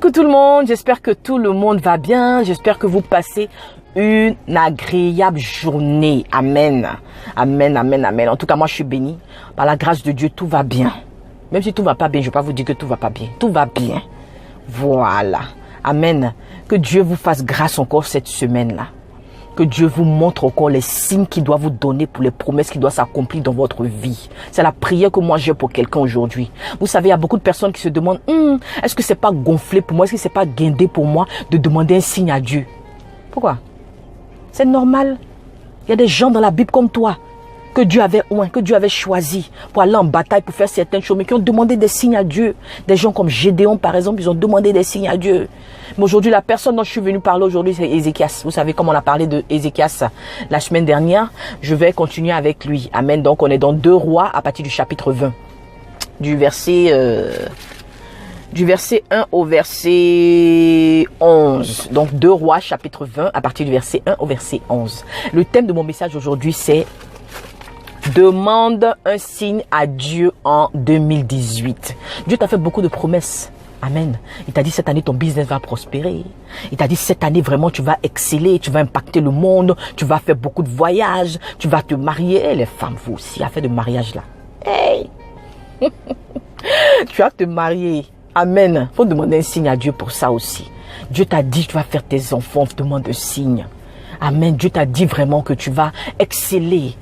Coucou tout le monde, j'espère que tout le monde va bien. J'espère que vous passez une agréable journée. Amen. Amen, amen, amen. En tout cas, moi je suis béni. Par la grâce de Dieu, tout va bien. Même si tout va pas bien, je ne vais pas vous dire que tout va pas bien. Tout va bien. Voilà. Amen. Que Dieu vous fasse grâce encore cette semaine-là. Que Dieu vous montre encore les signes qu'il doit vous donner pour les promesses qui doivent s'accomplir dans votre vie. C'est la prière que moi j'ai pour quelqu'un aujourd'hui. Vous savez, il y a beaucoup de personnes qui se demandent, est-ce que c'est pas gonflé pour moi? Est-ce que c'est pas guindé pour moi de demander un signe à Dieu? Pourquoi? C'est normal. Il y a des gens dans la Bible comme toi, que Dieu avait oint, que Dieu avait choisi pour aller en bataille, pour faire certaines choses, mais qui ont demandé des signes à Dieu. Des gens comme Gédéon, par exemple, ils ont demandé des signes à Dieu. Mais aujourd'hui, la personne dont je suis venu parler aujourd'hui, c'est Ézéchias. Vous savez, comme on a parlé de Ézéchias la semaine dernière, je vais continuer avec lui. Amen. Donc, on est dans 2 Rois à partir du chapitre 20. Du verset 1 au verset 11. Donc, 2 Rois, chapitre 20, à partir du verset 1 au verset 11. Le thème de mon message aujourd'hui, c'est demande un signe à Dieu en 2018. Dieu t'a fait beaucoup de promesses. Amen. Il t'a dit cette année ton business va prospérer. Il t'a dit cette année vraiment tu vas exceller, tu vas impacter le monde, tu vas faire beaucoup de voyages, tu vas te marier. Et les femmes, vous aussi, affaire de mariage là. Hey! Tu vas te marier. Amen. Faut demander un signe à Dieu pour ça aussi. Dieu t'a dit tu vas faire tes enfants, demande un signe. Amen. Dieu t'a dit vraiment que tu vas exceller.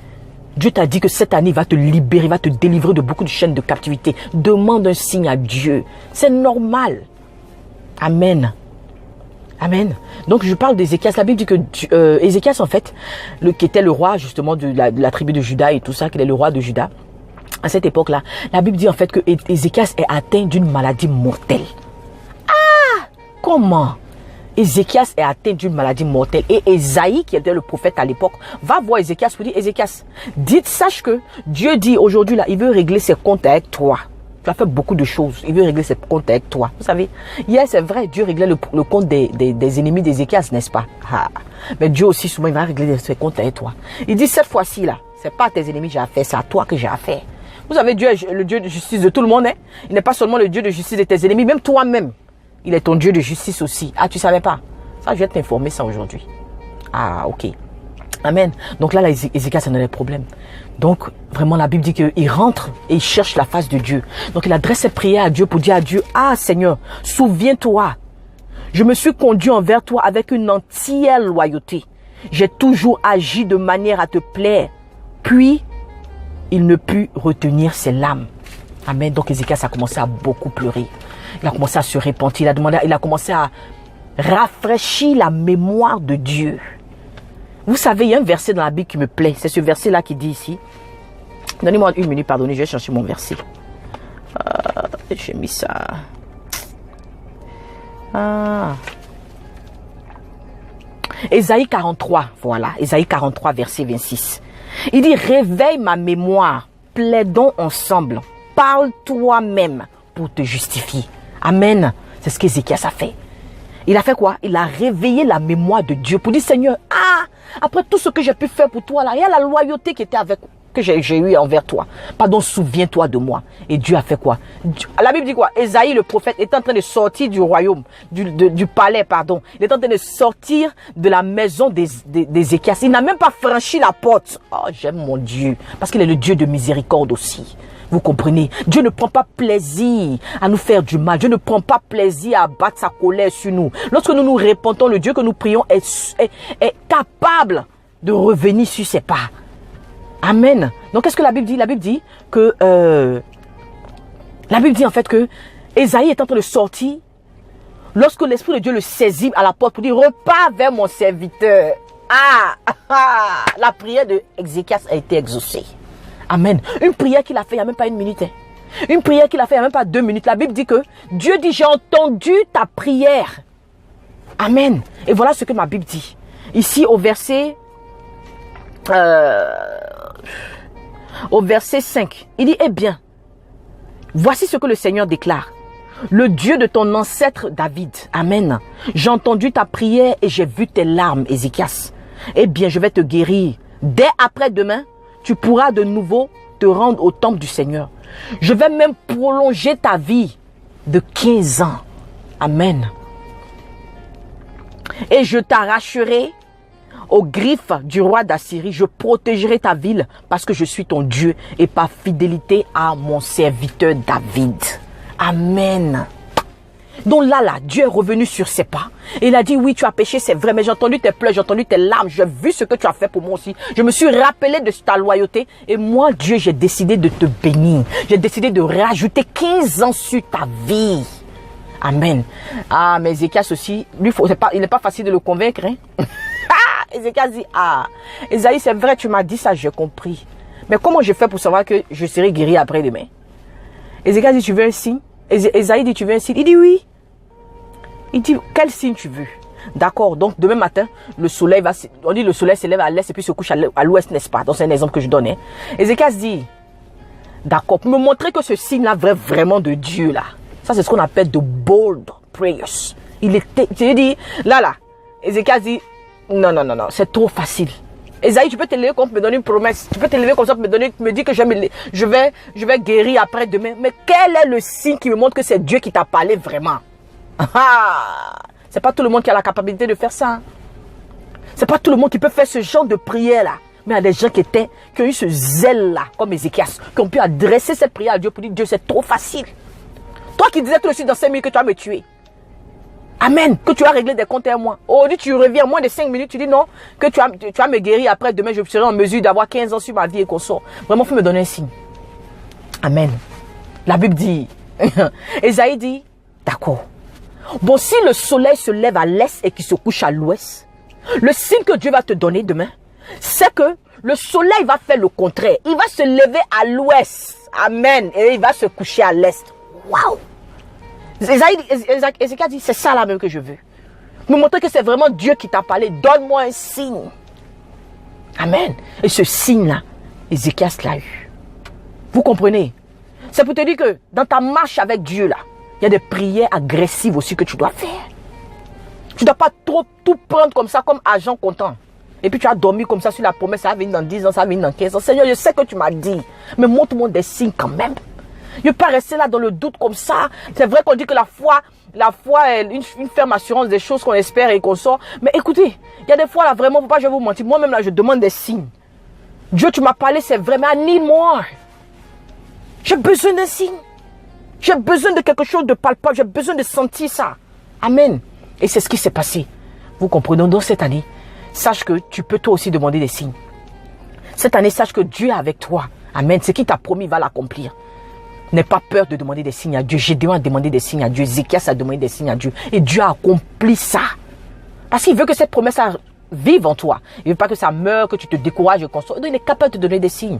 Dieu t'a dit que cette année, il va te libérer, il va te délivrer de beaucoup de chaînes de captivité. Demande un signe à Dieu. C'est normal. Amen. Amen. Donc, je parle d'Ézéchias. La Bible dit que Ézéchias, en fait, qui était le roi, justement, de la tribu de Juda et tout ça, qu'il est le roi de Juda. À cette époque-là, la Bible dit, en fait, que Ézéchias est atteint d'une maladie mortelle. Ah! Comment? Ézéchias est atteint d'une maladie mortelle. Et Esaïe, qui était le prophète à l'époque, va voir Ézéchias pour dire, Ézéchias, sache que Dieu dit aujourd'hui là, il veut régler ses comptes avec toi. Tu as fait beaucoup de choses. Il veut régler ses comptes avec toi. Vous savez, hier c'est vrai, Dieu réglait le compte des ennemis d'Ézéchias, n'est-ce pas? Mais Dieu aussi souvent, il va régler ses comptes avec toi. Il dit, cette fois-ci là, c'est pas à tes ennemis que j'ai affaire, c'est à toi que j'ai affaire. Vous savez, Dieu est le Dieu de justice de tout le monde. Hein? Il n'est pas seulement le Dieu de justice de tes ennemis, même toi-même. Il est ton Dieu de justice aussi. Ah, tu savais pas? Ça, je vais t'informer ça aujourd'hui. Ah, ok. Amen. Donc là, Ézéchias, ça n'a pas de problème. Donc, vraiment, la Bible dit qu'il rentre et il cherche la face de Dieu. Donc, il adresse ses prières à Dieu pour dire à Dieu, ah, Seigneur, souviens-toi. Je me suis conduit envers toi avec une entière loyauté. J'ai toujours agi de manière à te plaire. Puis, il ne put retenir ses larmes. Amen. Donc, Ézéchias a commencé à beaucoup pleurer. Il a commencé à se repentir. Il a commencé à rafraîchir la mémoire de Dieu. Vous savez, il y a un verset dans la Bible qui me plaît. C'est ce verset-là qui dit ici. Donnez-moi une minute, pardonnez, je vais chercher mon verset. J'ai mis ça. Ésaïe 43, voilà. Ésaïe 43, verset 26. Il dit, réveille ma mémoire, plaidons ensemble. Parle toi-même pour te justifier. Amen. C'est ce qu'Ézéchias a fait. Il a fait quoi? Il a réveillé la mémoire de Dieu pour dire, Seigneur, après tout ce que j'ai pu faire pour toi, là, il y a la loyauté qui était que j'ai eu envers toi. Pardon, souviens-toi de moi. Et Dieu a fait quoi? La Bible dit quoi? Ésaïe, le prophète, est en train de sortir du royaume, du palais, pardon. Il est en train de sortir de la maison d'Ézéchias. Il n'a même pas franchi la porte. Oh, j'aime mon Dieu. Parce qu'il est le Dieu de miséricorde aussi. Vous comprenez? Dieu ne prend pas plaisir à nous faire du mal. Dieu ne prend pas plaisir à battre sa colère sur nous. Lorsque nous nous répentons, le Dieu que nous prions est capable de revenir sur ses pas. Amen. Donc, qu'est-ce que la Bible dit? La Bible dit que... la Bible dit en fait que Ésaïe est en train de sortir lorsque l'Esprit de Dieu le saisit à la porte pour dire, repars vers mon serviteur. La prière de Ézéchias a été exaucée. Amen. Une prière qu'il a fait il n'y a même pas 1 minute. Une prière qu'il a fait il n'y a même pas 2 minutes. La Bible dit que Dieu dit, j'ai entendu ta prière. Amen. Et voilà ce que ma Bible dit. Ici au verset 5, il dit, eh bien, voici ce que le Seigneur déclare. Le Dieu de ton ancêtre David. Amen. J'ai entendu ta prière et j'ai vu tes larmes, Ézéchias. Eh bien, je vais te guérir. Dès après-demain, tu pourras de nouveau te rendre au temple du Seigneur. Je vais même prolonger ta vie de 15 ans. Amen. Et je t'arracherai aux griffes du roi d'Assyrie. Je protégerai ta ville parce que je suis ton Dieu et par fidélité à mon serviteur David. Amen. Donc là, Dieu est revenu sur ses pas. Et il a dit, oui, tu as péché, c'est vrai, mais j'ai entendu tes pleurs, j'ai entendu tes larmes, j'ai vu ce que tu as fait pour moi aussi. Je me suis rappelé de ta loyauté. Et moi, Dieu, j'ai décidé de te bénir. J'ai décidé de rajouter 15 ans sur ta vie. Amen. Ah, mais Ézéchias aussi, lui, il n'est pas facile de le convaincre. Hein? Ézéchias dit, Esaïe, c'est vrai, tu m'as dit ça, j'ai compris. Mais comment je fais pour savoir que je serai guéri après-demain? Ézéchias dit, tu veux un signe? Esaïe dit, tu veux un signe? Il dit, oui. Il dit, quel signe tu veux? D'accord, donc demain matin, le soleil va, on dit le soleil se lève à l'est et puis se couche à l'ouest, n'est-ce pas? Donc c'est un exemple que je donne. Hein? Ézéchias dit, d'accord, pour me montrer que ce signe-là vient vraiment de Dieu, là. Ça, c'est ce qu'on appelle de bold prayers. Il était, tu dis, là, Ézéchias dit, non, c'est trop facile. Esaïe, tu peux te lever comme me donner une promesse. Tu peux te lever comme ça pour me dire que je vais guérir après demain. Mais quel est le signe qui me montre que c'est Dieu qui t'a parlé vraiment? C'est pas tout le monde qui a la capacité de faire ça. Hein? C'est pas tout le monde qui peut faire ce genre de prière là. Mais il y a des gens qui ont eu ce zèle là, comme Ézéchias, qui ont pu adresser cette prière à Dieu pour dire, Dieu, c'est trop facile. Toi qui disais tout de suite dans 5 minutes que tu vas me tuer. Amen. Que tu as réglé des comptes à moi. Aujourd'hui, tu reviens en moins de 5 minutes. Tu dis non, que tu vas me guérir après. Demain, je serai en mesure d'avoir 15 ans sur ma vie et qu'on sort. Vraiment, il faut me donner un signe. Amen. La Bible dit. Esaïe dit, d'accord. Bon, si le soleil se lève à l'est et qu'il se couche à l'ouest, le signe que Dieu va te donner demain, c'est que le soleil va faire le contraire. Il va se lever à l'ouest. Amen. Et il va se coucher à l'est. Waouh! Ézéchias dit, c'est ça là même que je veux. Me montrer que c'est vraiment Dieu qui t'a parlé. Donne-moi un signe. Amen. Et ce signe-là, Ézéchias l'a eu. Vous comprenez? C'est pour te dire que dans ta marche avec Dieu là, il y a des prières agressives aussi que tu dois faire. Tu ne dois pas trop tout prendre comme ça, comme agent comptant. Et puis tu as dormi comme ça sur la promesse, ça va venir dans 10 ans, ça va venir dans 15 ans. Seigneur, je sais que tu m'as dit, mais montre-moi des signes quand même. Je ne peux pas rester là dans le doute comme ça. C'est vrai qu'on dit que la foi est une ferme assurance des choses qu'on espère et qu'on sort. Mais écoutez, il y a des fois là, vraiment, je vais vous mentir. Moi-même là, je demande des signes. Dieu, tu m'as parlé, c'est vrai, mais I need more. J'ai besoin d'un signe. J'ai besoin de quelque chose de palpable. J'ai besoin de sentir ça. Amen. Et c'est ce qui s'est passé. Vous comprenez? Donc cette année, sache que tu peux toi aussi demander des signes. Cette année, sache que Dieu est avec toi. Amen. Ce qu'il t'a promis, il va l'accomplir. N'aie pas peur de demander des signes à Dieu. Gédéon a demandé des signes à Dieu. Ézéchias a demandé des signes à Dieu. Et Dieu a accompli ça. Parce qu'il veut que cette promesse vive en toi. Il ne veut pas que ça meure, que tu te décourages et qu'on soit. Donc il est capable de te donner des signes.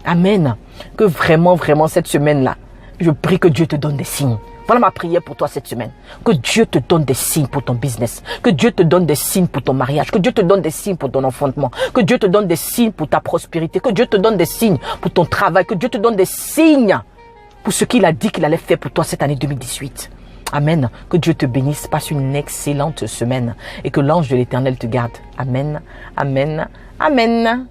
Amen. Que vraiment, vraiment cette semaine-là, je prie que Dieu te donne des signes. Voilà ma prière pour toi cette semaine. Que Dieu te donne des signes pour ton business. Que Dieu te donne des signes pour ton mariage. Que Dieu te donne des signes pour ton enfantement. Que Dieu te donne des signes pour ta prospérité. Que Dieu te donne des signes pour ton travail. Que Dieu te donne des signes pour ce qu'il a dit qu'il allait faire pour toi cette année 2018. Amen. Que Dieu te bénisse. Passe une excellente semaine et que l'ange de l'Éternel te garde. Amen. Amen. Amen.